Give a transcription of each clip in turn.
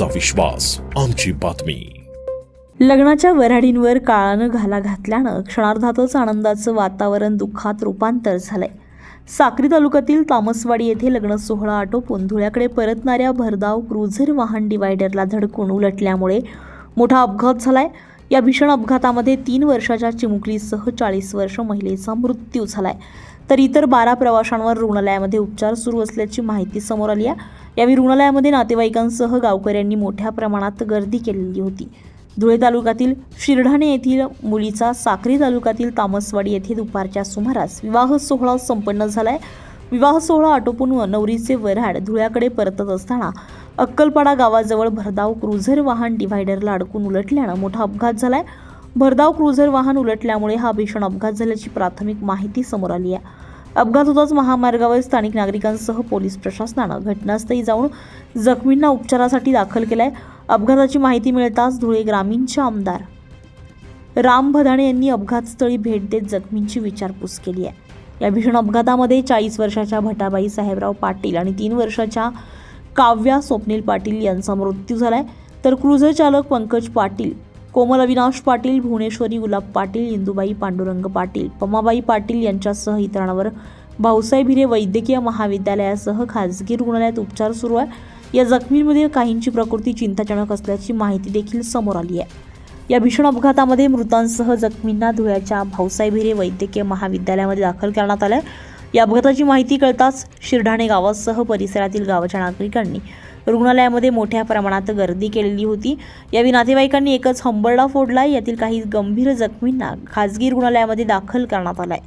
तुमचा विश्वास, आमची बातमी। लग्नाच्या वऱ्हाडींवर काळानं घाला घातल्यानं क्षणार्धातच आनंदाचं वातावरण दुःखात रूपांतर झालंय। साक्री तालुक्यातील तामसवाडी येथे लग्न सोहळा आटोपून धुळ्याकडे परतणाऱ्या भरधाव क्रुझर वाहन डिवायडरला धडकून उलटल्यामुळे मोठा अपघात झालाय। या भीषण अपघातामध्ये 3 वर्षाच्या चिमुकलीसह 40 वर्ष महिलेचा मृत्यू झालाय, तर इतर 12 प्रवाशांवर रुग्णालयामध्ये उपचार सुरू असल्याची माहिती समोर आली आहे। यावेळी रुग्णालयामध्ये नातेवाईकांसह गावकऱ्यांनी मोठ्या प्रमाणात गर्दी केलेली होती। धुळे तालुक्यातील शिरढाणे येथील मुलीचा साक्री तालुक्यातील तामसवाडी येथे दुपारच्या सुमारास विवाह सोहळा संपन्न झालाय। विवाह सोहळा आटोपून नवरीचे वऱ्हाड धुळ्याकडे परतत असताना अक्कलपाडा गावाजवळ भरधाव क्रुझर वाहन डिवायडरला अडकून उलटल्यानं मोठा अपघात झालाय। भरधाव क्रुझर वाहन उलटल्यामुळे हा भीषण अपघात झाल्याची प्राथमिक माहिती समोर आली आहे। अपघात होताच महामार्गावर स्थानिक नागरिकांसह पोलीस प्रशासनानं घटनास्थळी जाऊन जखमींना उपचारासाठी दाखल केलंय। अपघाताची माहिती मिळताच धुळे ग्रामीणचे आमदार राम भदाणे यांनी अपघातस्थळी भेट देत जखमींची विचारपूस केली आहे। या भीषण अपघातामध्ये 40 वर्षाच्या भटाबाई साहेबराव पाटील आणि 3 वर्षाच्या काव्या स्वप्नील पाटील यांचा मृत्यू झालाय, तर क्रुझर चालक पंकज पाटील, कोमल अविनाश पाटील, भुवनेश्वरी गुलाब पाटील, इंदुबाई पांडुरंग पाटील, पमाबाई पाटील यांच्यासह इतरांवर भाऊसाहेब हिरे वैद्यकीय महाविद्यालयासह खासगी रुग्णालयात उपचार सुरू आहे। या जखमींमध्ये काहींची प्रकृती चिंताजनक असल्याची माहिती देखील समोर आली आहे। या भीषण अपघातामध्ये मृतांसह जखमींना धुळ्याच्या भाऊसाहेब हिरे वैद्यकीय महाविद्यालयामध्ये दाखल करण्यात आलं आहे। या अपघाताची माहिती कळताच शिरढाणे गावासह परिसरातील गावाच्या नागरिकांनी रुग्णालयामध्ये मोठ्या प्रमाणात गर्दी केलेली होती। यावेळी नातेवाईकांनी एकच हंबरडा फोडला। यातील काही गंभीर जखमींना खासगी रुग्णालयामध्ये दाखल करण्यात आलाय।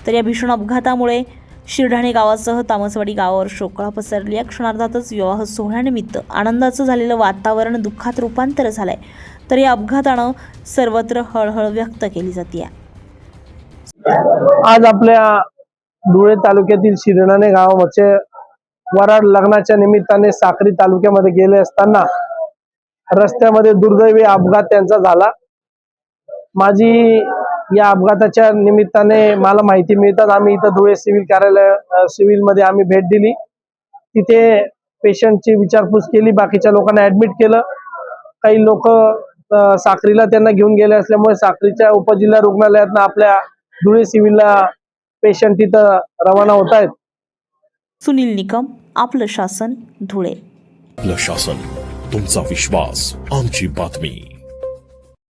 तर या भीषण अपघातामुळे शिरढाणे गावासह तामसवाडी गावावर शोककळा पसरली आहे। क्षणार्धातच विवाह सोहळ्यानिमित्त आनंदाचं झालेलं वातावरण दुःखात रूपांतर झालंय, तर या अपघातानं सर्वत्र हळहळ व्यक्त केली जाते। आज आपल्या धुळे तालुक्यातील शिरढाणे गावामध्ये वऱ्हाड लग्नाच्या निमित्ताने साक्री तालुक्यामध्ये गेले असताना रस्त्यामध्ये दुर्दैवी अपघात त्यांचा झाला। माझी या अपघाताच्या निमित्ताने मला माहिती मिळतात आम्ही इथं धुळे सिव्हिल मध्ये आम्ही भेट दिली। तिथे पेशंटची विचारपूस केली, बाकीच्या लोकांना ऍडमिट केलं। काही लोक साक्रीला त्यांना घेऊन गेले असल्यामुळे साक्रीच्या उपजिल्हा रुग्णालयात आपल्या धुळे सिव्हिलला पेशंट तिथं रवाना होत आहेत। सुनील निकम, आपलं शासन, धुळे। आपलं शासन, तुमचा विश्वास, आमची बातमी।